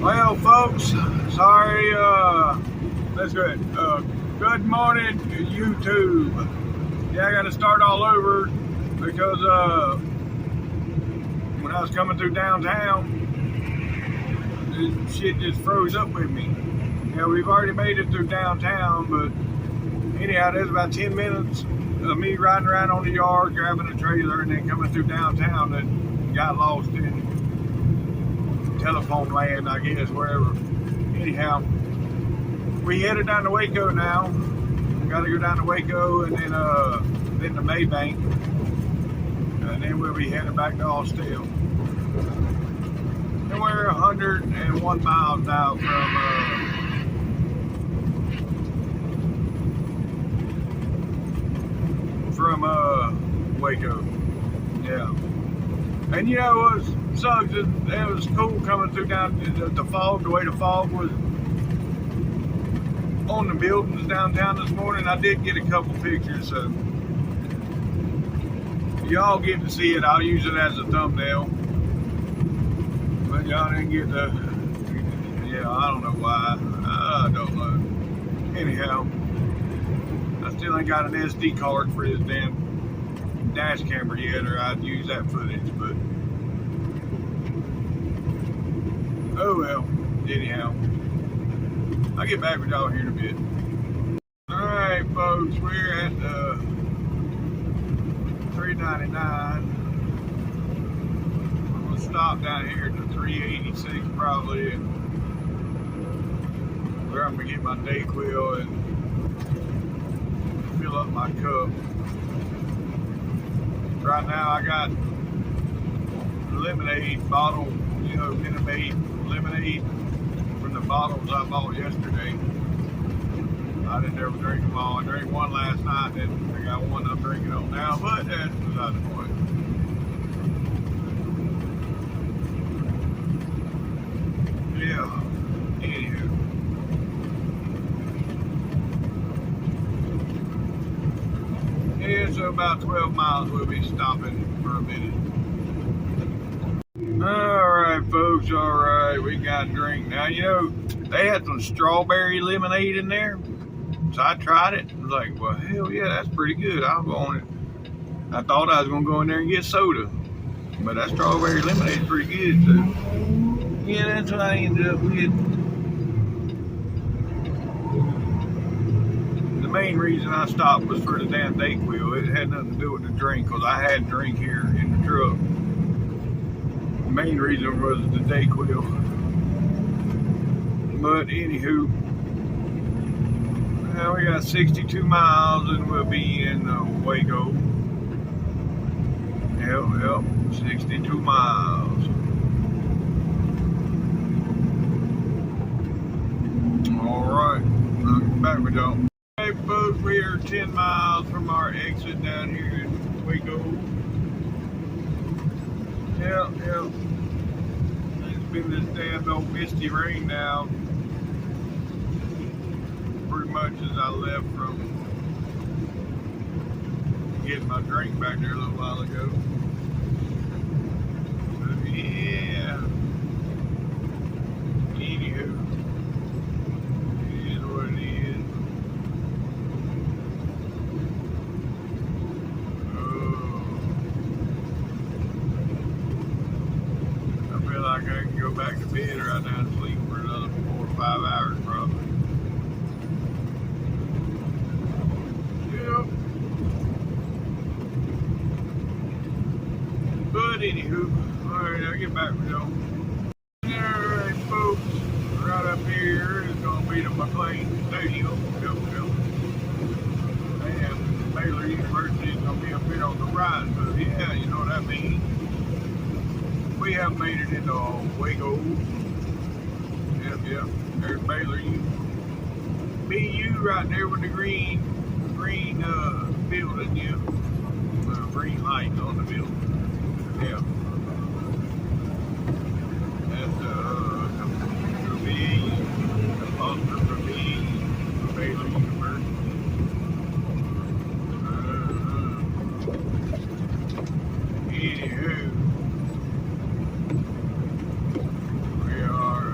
Well, folks, sorry, that's good. Good morning, YouTube. Yeah, I got to start all over because when I was coming through downtown, shit just froze up with me. Yeah, we've already made it through downtown, but anyhow, there's about 10 minutes of me riding around on the yard, grabbing a trailer, and then coming through downtown and got lost in telephone land, I guess, wherever. Anyhow, we headed down to Waco now. Got to go down to Waco and then to Mabank, and then we'll be headed back to Austell. And we're 101 miles out from Waco. Yeah. And you know what sucks? It was cool coming through down the fog, the way the fog was on the buildings downtown this morning. I did get a couple pictures, so y'all get to see it. I'll use it as a thumbnail. But y'all didn't get the, yeah, I don't know why. I don't know. Anyhow, I still ain't got an SD card for this damn dash camera yet, or I'd use that footage, but oh well. Anyhow, I'll get back with y'all here in a bit. Alright folks, we're at 399. We'll stop down here at the 386 probably, and where I'm gonna get my Dayquil and fill up my cup. Right now I got lemonade bottle, you know, Minute Maid lemonade from the bottles I bought yesterday. I didn't ever drink them all. I drank one last night, and I got one I'm drinking on now, but that's beside the point. Yeah, anywho. Yeah, so about 12 miles we'll be stopping for a minute. Alright folks, alright, we got a drink. Now, you know, they had some strawberry lemonade in there. So I tried it. I was like, well, hell yeah, that's pretty good. I'll go on it. I thought I was going to go in there and get soda. But that strawberry lemonade is pretty good, so yeah, that's what I ended up with. The main reason I stopped was for the damn Dayquil. It had nothing to do with the drink, because I had a drink here in the truck. The main reason was the Dayquil. But anywho, now we got 62 miles and we'll be in Waco. Yep, 62 miles. Alright, I'll get back with y'all. Hey folks, we are 10 miles from our exit down here in Waco. Yep. It's been this damn old misty rain now. Pretty much as I left from getting my drink back there a little while ago. So yeah. Anywho, it is what it is. I feel like I can go back to bed right now and sleep for another 4 or 5 hours probably. But anywho, alright, I'll get back with y'all. Alright folks, right up here is going to be the McLean Stadium. And Baylor University is going to be up here on the right. But yeah, you know what that means. We have made it into Waco. Yep, there's Baylor U. BU right there with the green building, yeah. Green lights on the building. Yeah. That's for me, the poster for me, for Baylor University. Anywho, we are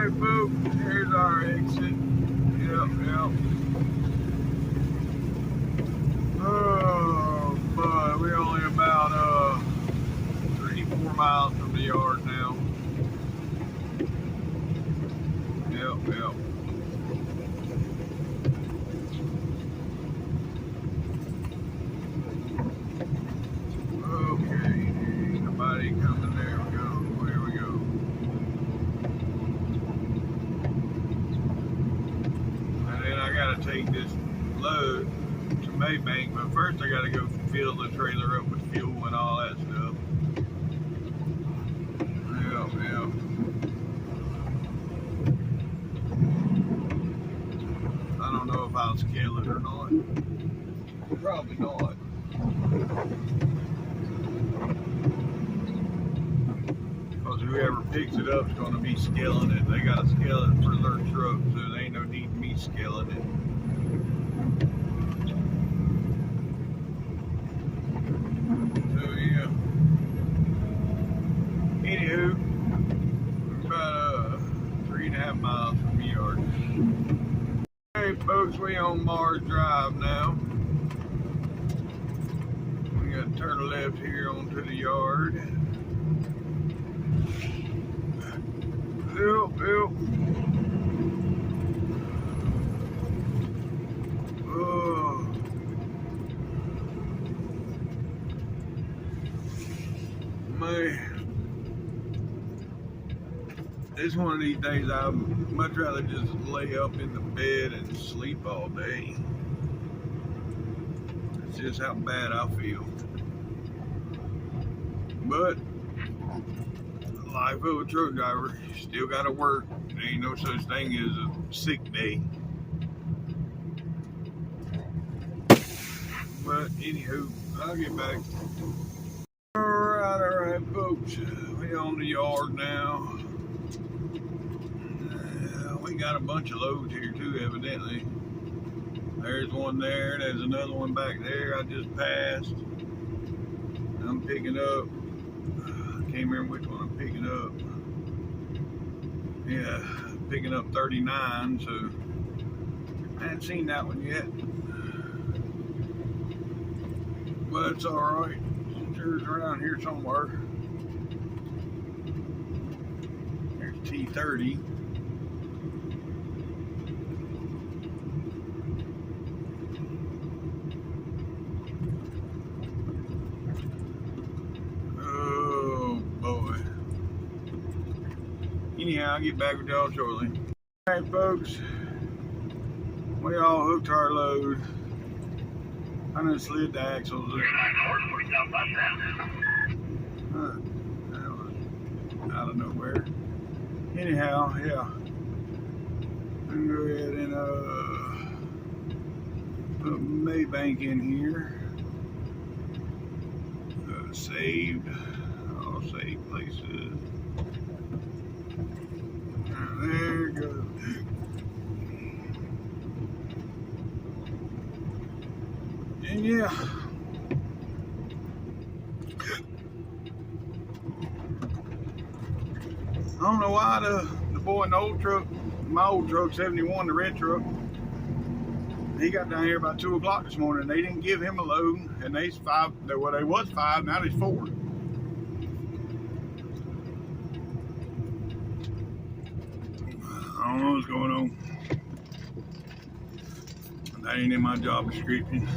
Alright folks, here's our exit. Yep. Oh boy, we're only about 3-4 miles from the yard now. Yep. Okay, ain't nobody coming. There we go. Here we go. And then I gotta take this load to Mabank, but first I gotta go fill the trailer up with fuel and all that stuff. Yep. I don't know if I'll scale it or not. Probably not. Because whoever picks it up is going to be scaling it. They got to scale it for their truck, so there ain't no need me scaling it. So yeah. Anywho, we're about 3.5 miles from the yard. Hey folks, we on Mars Drive now. We got to turn left here onto the yard. Yep. Oh. Man. It's one of these days I'd much rather just lay up in the bed and sleep all day. It's just how bad I feel. But life of a truck driver, you still gotta work. There ain't no such thing as a sick day. But anywho, I'll get back. Alright folks, we on the yard now. We got a bunch of loads here too, evidently. There's one there, there's another one back there I just passed. I'm picking up, I can't remember which one I'm picking up. Yeah, picking up 39, so I haven't seen that one yet. But it's alright, there's around here somewhere. There's T30. Anyhow, I'll get back with y'all shortly. Alright folks, we all hooked our load. I done slid the axles there. Out of nowhere. Anyhow, yeah. I'm gonna go ahead and put Mabank in here. Saved. All saved places. There it goes. And yeah. I don't know why the boy in the old truck, my old truck, 71, the red truck, he got down here about 2 o'clock this morning. They didn't give him a load, and they's 5. Well, they was 5, now there's 4. I don't know what's going on. That ain't in my job description.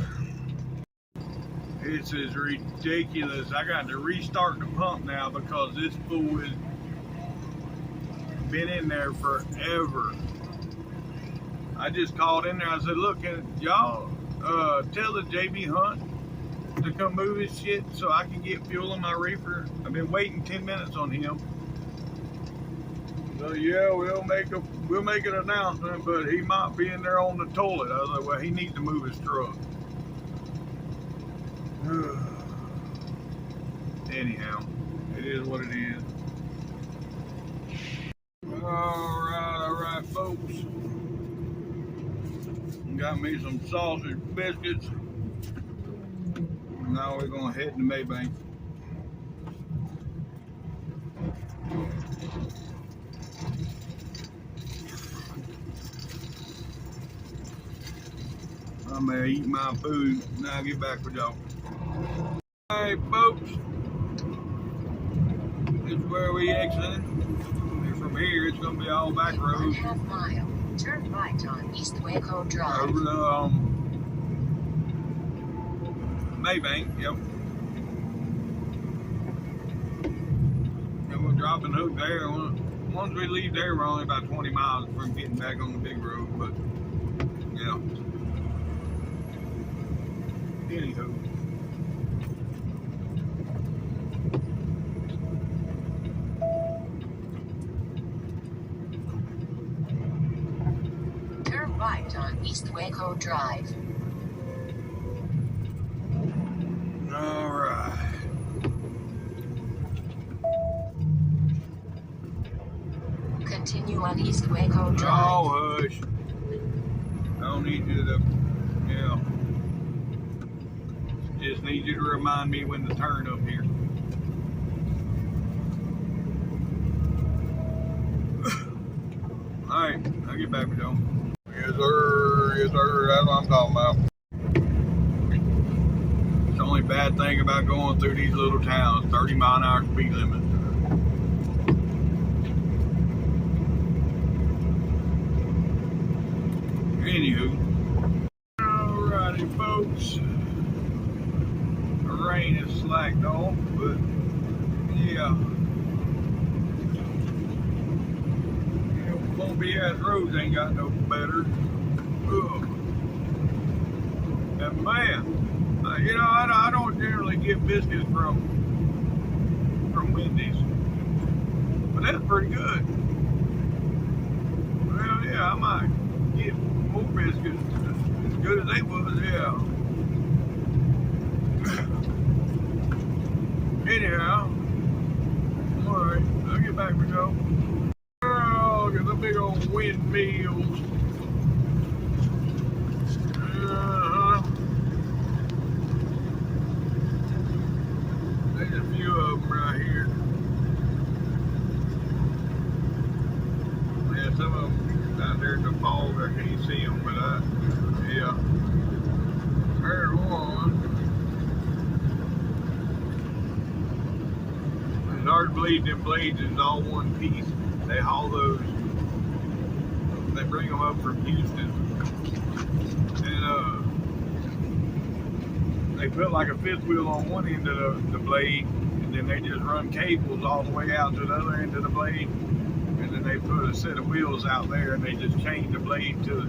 This is ridiculous. I got to restart the pump now because this fool has been in there forever. I just called in there. I said, look, can y'all tell the JB Hunt to come move his shit so I can get fuel in my reefer? I've been waiting 10 minutes on him. So yeah, we'll make an announcement, but he might be in there on the toilet. I was like, well, he needs to move his truck. Anyhow, it is what it is. All right, folks. Got me some sausage biscuits. Now we're gonna head to Mabank. I'm gonna eat my food and I'll get back with y'all. Alright, folks. This is where we exited. And from here, it's gonna be all back roads. 1/2 mile. Turn right on East Waco Drive. Over the Mabank, yep. And we'll drop and hook there. Once we leave there, we're only about 20 miles from getting back on the big road, but yeah. Anywho. Turn right on East Waco Drive. All right. Continue on East Waco Drive. Oh, hush. I don't need you to, yeah. Just need you to remind me when to turn up here. Alright, I'll get back with y'all. Yes, sir. Yes, sir. That's what I'm talking about. It's the only bad thing about going through these little towns, 30-mile-an-hour speed limit. Anywho. Alrighty, folks. The rain is slacked off, but yeah. Bumpy ass roads ain't got no better. Ugh. And man, you know, I don't generally get biscuits from Wendy's, but that's pretty good. Well, yeah, I might get more biscuits as good as they was, yeah. Anyhow, alright, I'll get back with y'all. Oh, look at the big old windmills. There's a few of them right here. Yeah, some of them out there in the fog, I can't see them, but yeah. There's one. It's hard to believe them blades is all one piece. They haul those, they bring them up from Houston, and they put like a fifth wheel on one end of the blade, and then they just run cables all the way out to the other end of the blade, and then they put a set of wheels out there, and they just chain the blade to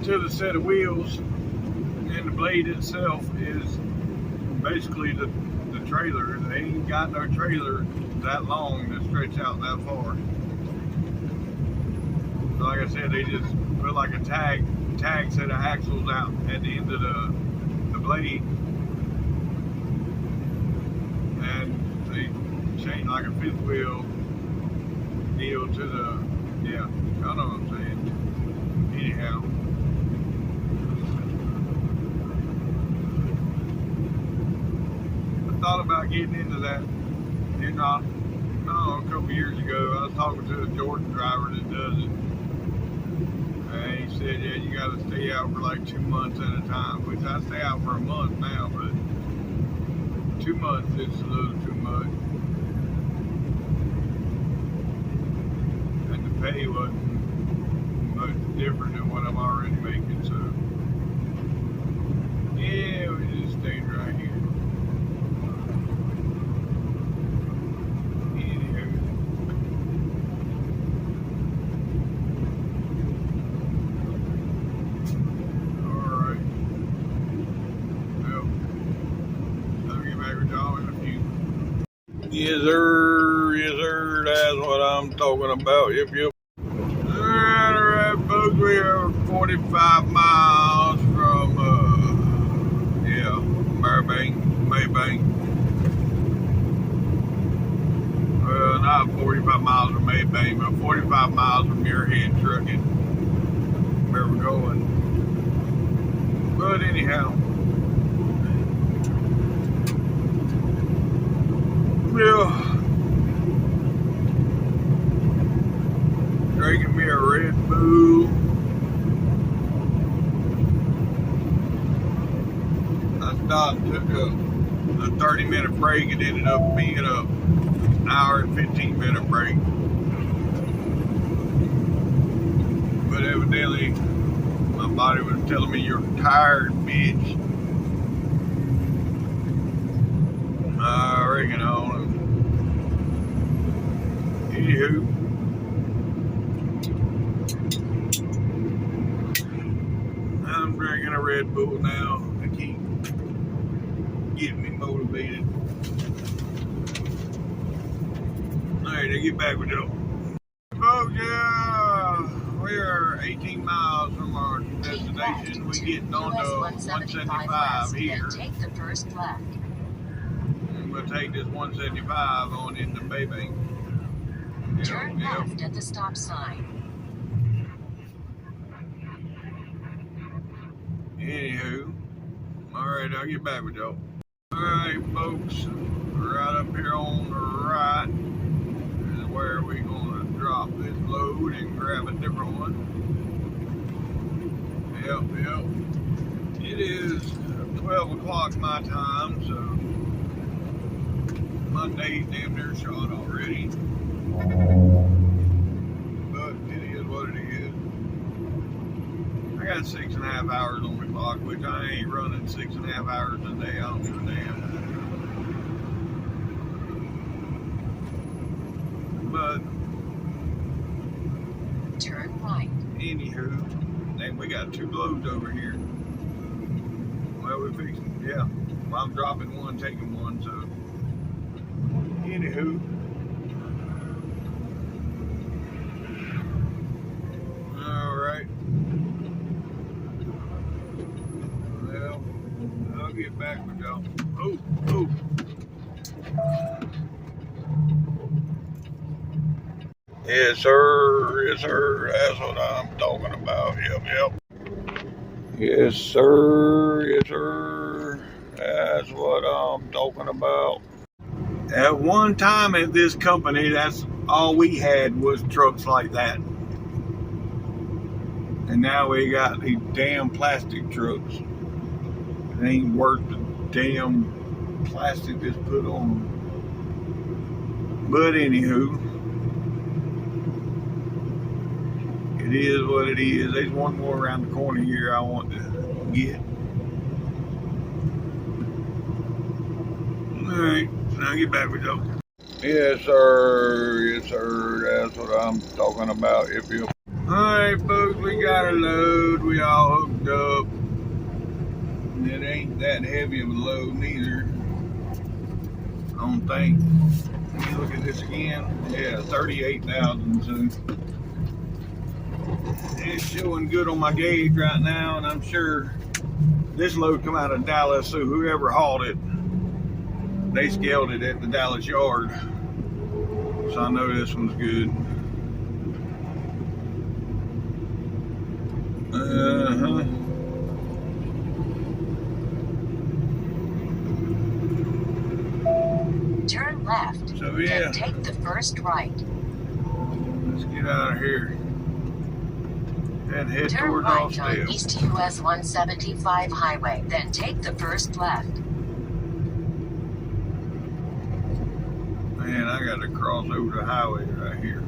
the set of wheels, and the blade itself is basically the trailer. They ain't got no trailer that long to stretch out that far. So like I said, they just put like a tag set of axles out at the end of the blade, and they chain like a fifth wheel deal to the, yeah, y'all know what I'm saying. Anyhow. Thought about getting into that, you know, a couple years ago. I was talking to a Jordan driver that does it, and he said, yeah, you got to stay out for like 2 months at a time, which I stay out for a month now, but 2 months is a little too much, and the pay wasn't much different than what I'm already making, so yeah, we just stayed right here. Yes, sir, that's what I'm talking about. Yep. Alright, folks, we are 45 miles from, Mabank. Well, not 45 miles from Mabank, but 45 miles from Muirhead Trucking, where we're going. But anyhow, yeah, drinking me a Red Bull. stopped, took a 30-minute break. It ended up being an hour and 15-minute break. But evidently, my body was telling me, you're tired, bitch. I reckon on. Anywho, I'm drinking a Red Bull now to keep getting me motivated. Alright, I get back with you. Folks, yeah, we are 18 miles from our destination. We getting on to 175 here. Take the first left. And we'll take this 175 on into Mabank. Turn left at the stop sign. Anywho, alright, I'll get back with y'all. Alright, folks, right up here on the right is where we're going to drop this load and grab a different one. Yep. It is 12 o'clock my time, so my day's damn near shot already. But it is what it is. I got 6.5 hours on the clock, which I ain't running 6.5 hours a day. I don't give a damn. But turn right. Anywho, dang, we got 2 loads over here. Well, we're fixing, yeah. Well, I'm dropping one, taking one, so. Anywho. Alright. Well, I'll get back with y'all. Oh. Yes, sir. That's what I'm talking about. Yep. Yes, sir. That's what I'm talking about. At one time at this company, that's all we had was trucks like that. And now we got these damn plastic trucks. It ain't worth the damn plastic that's put on them. But anywho, it is what it is. There's one more around the corner here I want to get. Alright, now get back with y'all. Yes, sir. That's what I'm talking about. Alright, folks, we got a load. We all hooked up. It ain't that heavy of a load neither. I don't think. Let me look at this again. Yeah, 38,000 soon. It's showing good on my gauge right now, and I'm sure this load come out of Dallas, so whoever hauled it, they scaled it at the Dallas yard. So I know this one's good. Turn left. So yeah. Then take the first right. Let's get out of here and head Turn towards right Austin. on East US 175 highway, then take the first left. Man, I got to cross over the highway right here.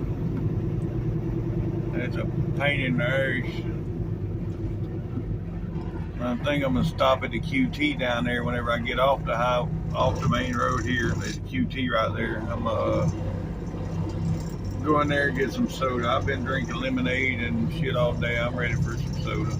That's a pain in the ass. I think I'm gonna stop at the QT down there whenever I get off the main road here. There's a QT right there. I'm go in there and get some soda. I've been drinking lemonade and shit all day. I'm ready for some soda.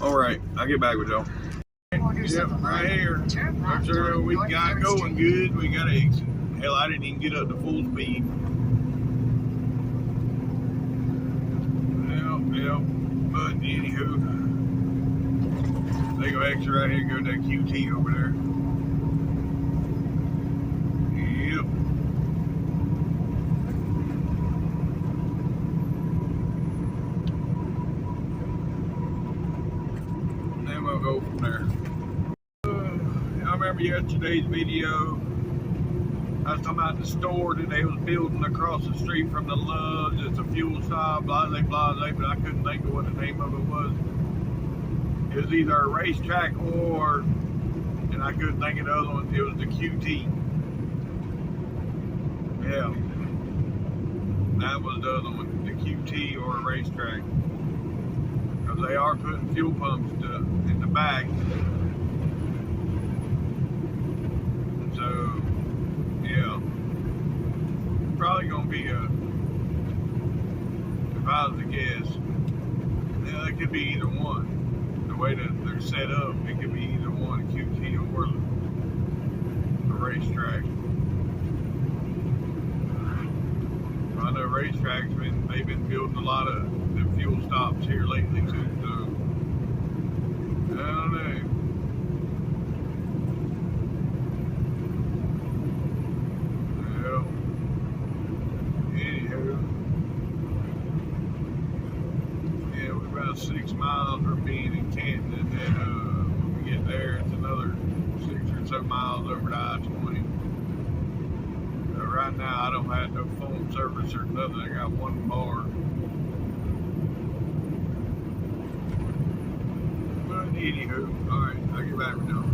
All right, I'll get back with y'all. Yep, right here. Make sure we got going good. We got to exit. Hell, I didn't even get up to full speed. Yep. But anywho, they go exit right here, go to that QT over there. Yep. remember yesterday's video. I was talking about the store that they was building across the street from the Loves. It's a fuel stop, blase, blase, but I couldn't think of what the name of it was. It was either a racetrack or, and I couldn't think of the other one, it was the QT. Yeah. That was the other one, the QT or a racetrack. Because they are putting fuel pumps in the back. So, yeah. Probably going to be if I was to guess, yeah, it could be either one. The way that they're set up, it could be either one, QT or a racetrack. I know racetracks, they've been building a lot of the fuel stops here lately too, so I don't know. Well, anywho, yeah, we're about 6 miles from being in Canton, and then when we get there, it's another 6 or so miles over to I-20. Right now, I don't have no phone service or nothing. I got one bar. But anywho, alright, I'll get back with y'all.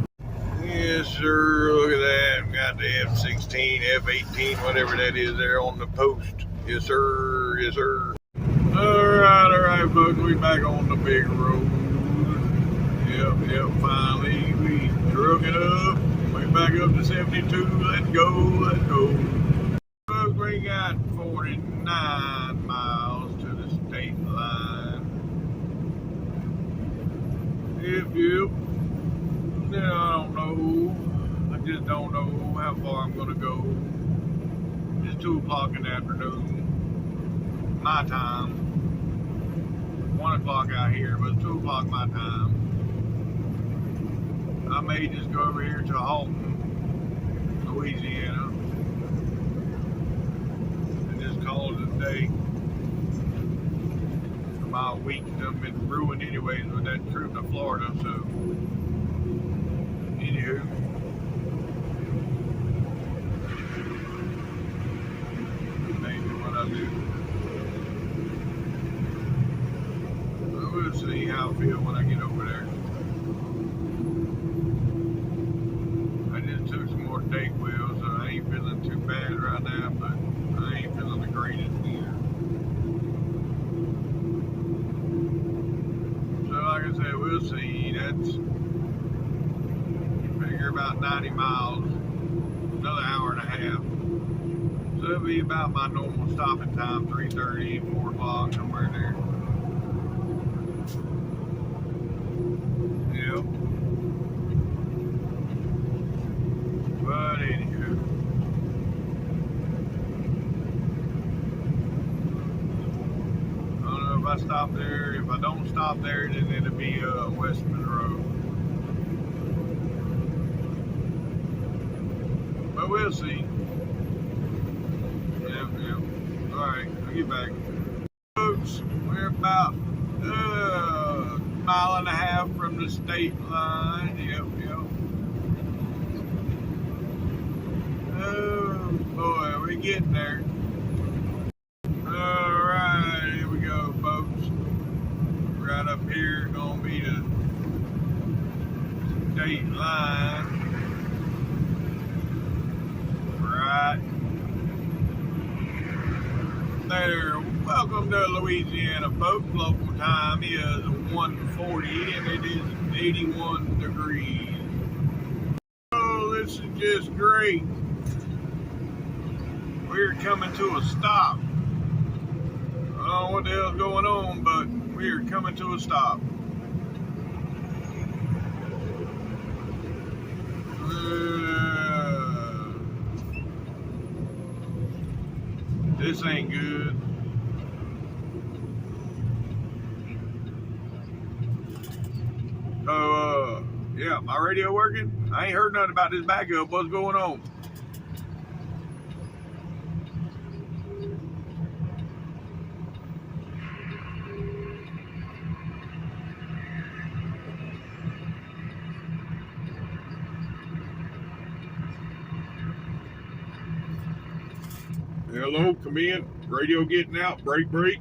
Yes, sir. Look at that. We got the F-16, F-18, whatever that is there on the post. Yes, sir. Yes, sir. Alright, folks. We back on the big road. Yep. Finally, we drug it up. We back up to 72. Let's go. We got 49 miles to the state line. Yep. Yeah, I don't know. I just don't know how far I'm gonna go. It's 2 o'clock in the afternoon. My time. 1 o'clock out here, but it's 2 o'clock my time. I may just go over here to Haughton, Louisiana. Call it a day. My week done been ruined anyways with that trip to Florida, so anywho. Maybe what I do. We'll see how I feel when I get over there. I just took some more Dayquil, so I ain't feeling too bad right now, but I ain't feeling the greatest either. So like I said, we'll see. That's figure about 90 miles, another hour and a half. So it'll be about my normal stopping time, 3:30, 4 o'clock, somewhere there. Yep. But anywho. If I stop there, if I don't stop there, then it'll be West Monroe. But we'll see. Yep. Alright, I'll get back. Folks, we're about a mile and a half from the state line. Yep. Oh boy, we're getting there. Alright, here we go, folks. Right up here, gonna be the state line. Right there. Welcome to Louisiana, folks. Local time is 1:40 and it is 81 degrees. Oh, this is just great. We're coming to a stop. I don't know what the hell's going on, but we're coming to a stop. This ain't good. So, yeah, my radio working? I ain't heard nothing about this backup. What's going on? Hello, come in. Radio getting out. Break, break.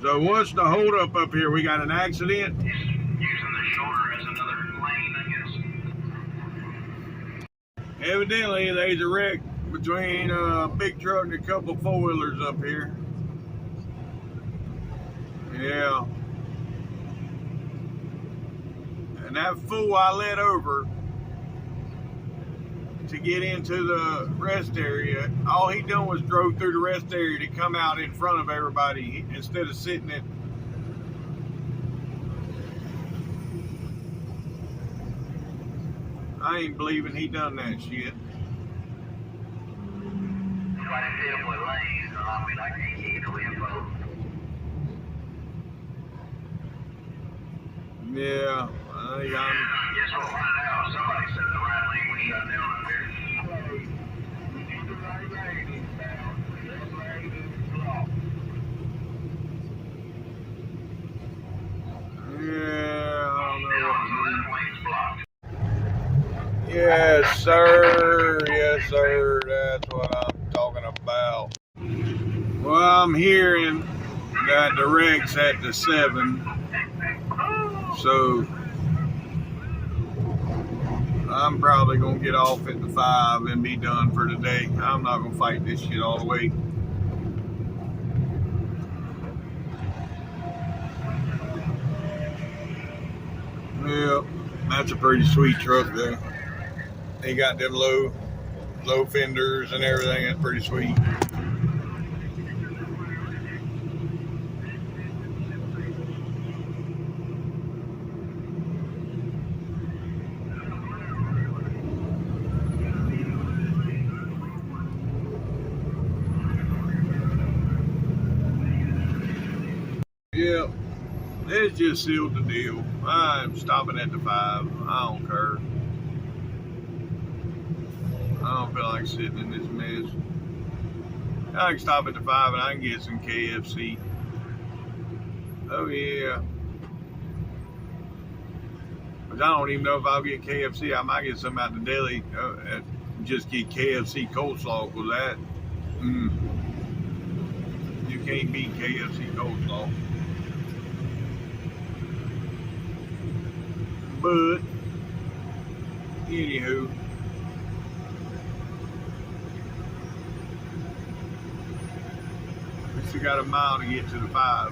So what's the holdup up here? We got an accident? Using the shoulder as another lane, I guess. Evidently, there's a wreck between a big truck and a couple four-wheelers up here. Yeah. And that fool I let over to get into the rest area, all he done was drove through the rest area to come out in front of everybody instead of sitting at. I ain't believing he done that shit. Try to fit him with lanes, I mean, I can't get no info. Yeah, I think I'm. Guess we'll find out. Somebody said the right lane was shut down up here. Yeah, I don't know what to do. That lane's blocked. Yes, sir. Yes, sir. That's what I'm talking about. Well, I'm hearing that the wreck's at the 7. So I'm probably going to get off at the 5 and be done for today. I'm not going to fight this shit all the way. Yeah, that's a pretty sweet truck though. They got them low fenders and everything. That's pretty sweet. Yeah, it's just sealed the deal. I'm stopping at the 5. I don't care. I don't feel like sitting in this mess. I can stop at the 5 and I can get some KFC. Oh yeah. But I don't even know if I'll get KFC. I might get some out the deli. Just get KFC coleslaw with that. You can't beat KFC coleslaw. But anywho, we still got a mile to get to the 5,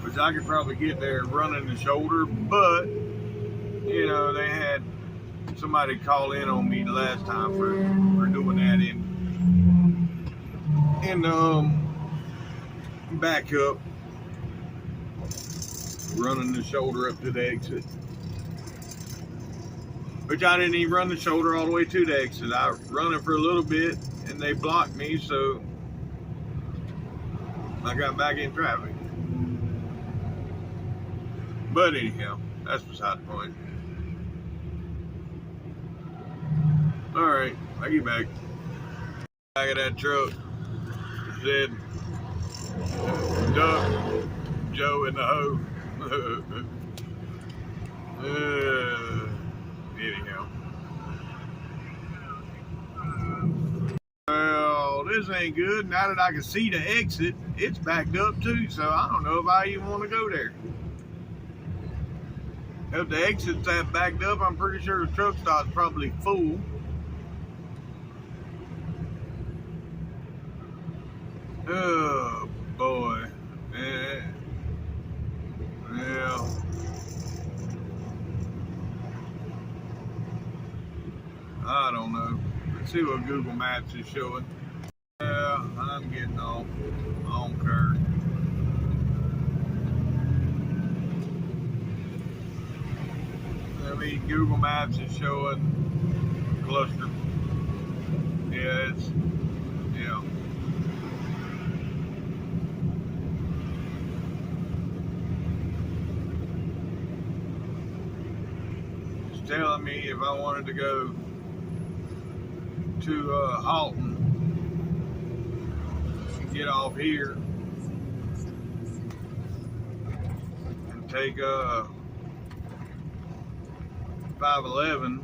which I could probably get there running the shoulder. But you know, they had somebody call in on me the last time for doing that in backup, running the shoulder up to the exit. Which I didn't even run the shoulder all the way to the exit. I run it for a little bit and they blocked me, so I got back in traffic. But anyhow, that's beside the point. Alright, I get back. Back of that truck. Said Duck, Joe in the hoe. Anyhow. Well, this ain't good. Now that I can see the exit, it's backed up too, so I don't know if I even want to go there. If the exit's that backed up, I'm pretty sure the truck stop's probably full. Oh boy. Let's see what Google Maps is showing. I'm getting off. I don't care. I mean, Google Maps is showing cluster. Yeah, yeah. It's telling me if I wanted to go to Haughton, get off here and take 511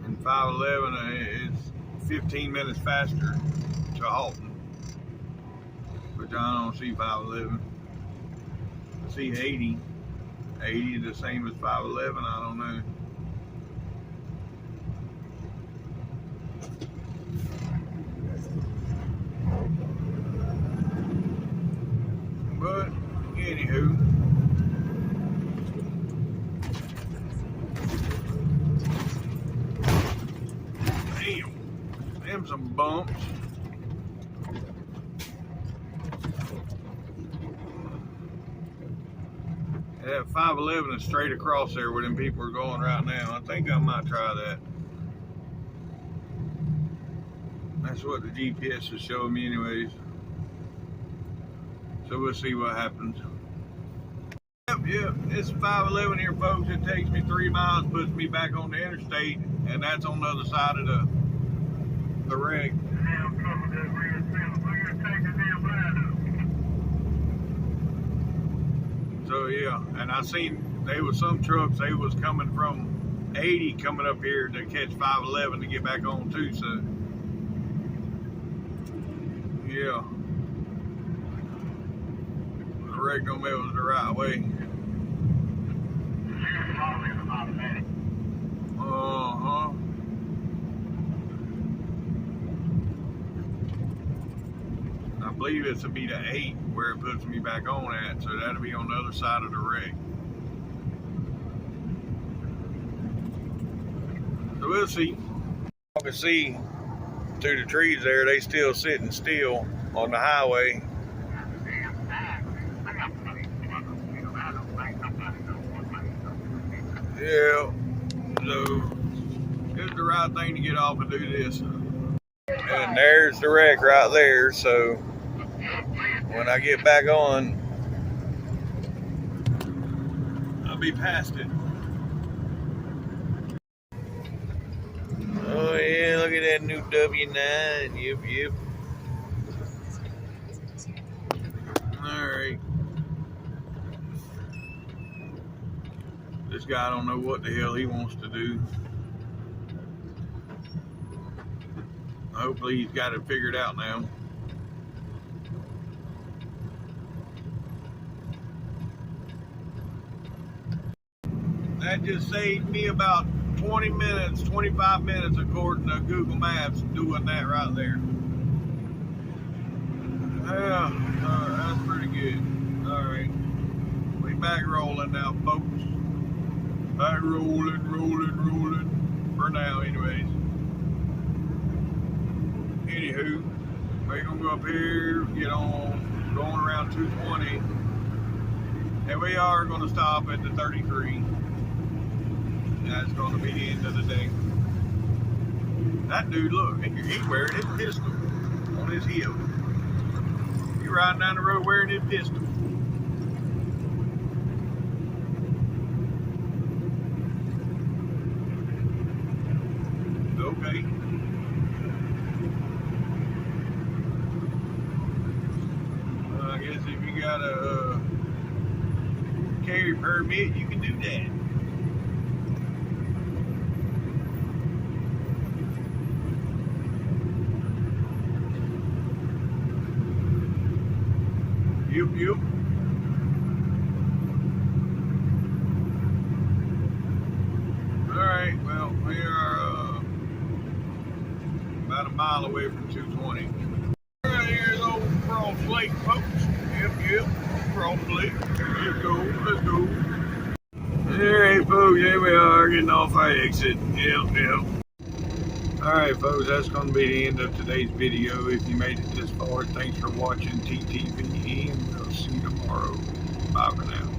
and 511 is 15 minutes faster to Haughton, which I don't see 511. I see 80. 80 the same as 511, I don't know. But anywho, damn, them some bumps. That 511 is straight across there where them people are going right now. I think I might try that. That's what the GPS is showing me anyways. So we'll see what happens. Yep, it's 511 here, folks. It takes me 3 miles, puts me back on the interstate, and that's on the other side of the wreck. So yeah, and I seen there was some trucks, they was coming from 80 coming up here to catch 511 to get back on too, so yeah. I reckon it was the right way. Uh-huh. I believe it's to be the 8 where it puts me back on at, so that'll be on the other side of the wreck. So we'll see. You can see through the trees there, they still sitting still on the highway. Yeah, so it's the right thing to get off and do this. And there's the wreck right there, so when I get back on, I'll be past it. Oh yeah, look at that new W9. Yep. Alright. This guy don't know what the hell he wants to do. Hopefully he's got it figured out now. That just saved me about 20 minutes, 25 minutes according to Google Maps doing that right there. Yeah, that's pretty good. Alright. We back rolling now, folks. Back rolling for now anyways. Anywho, we're gonna go up here, get on, going around 220, and we are gonna stop at the 33. That's gonna be the end of the day. That dude, look, he's wearing his pistol on his hip. He riding down the road wearing his pistol. Okay. I guess if you got a carry permit, you can do that. Yep. Alright, well, we are about a mile away from 220. Right here's old Cross Lake, folks. Yep. Let's go. Let's go. Alright, folks, here we are getting off our exit. Yep. Alright, folks, that's going to be the end of today's video. If you made it this far, thanks for watching TTVE, and we'll see you tomorrow. Bye for now.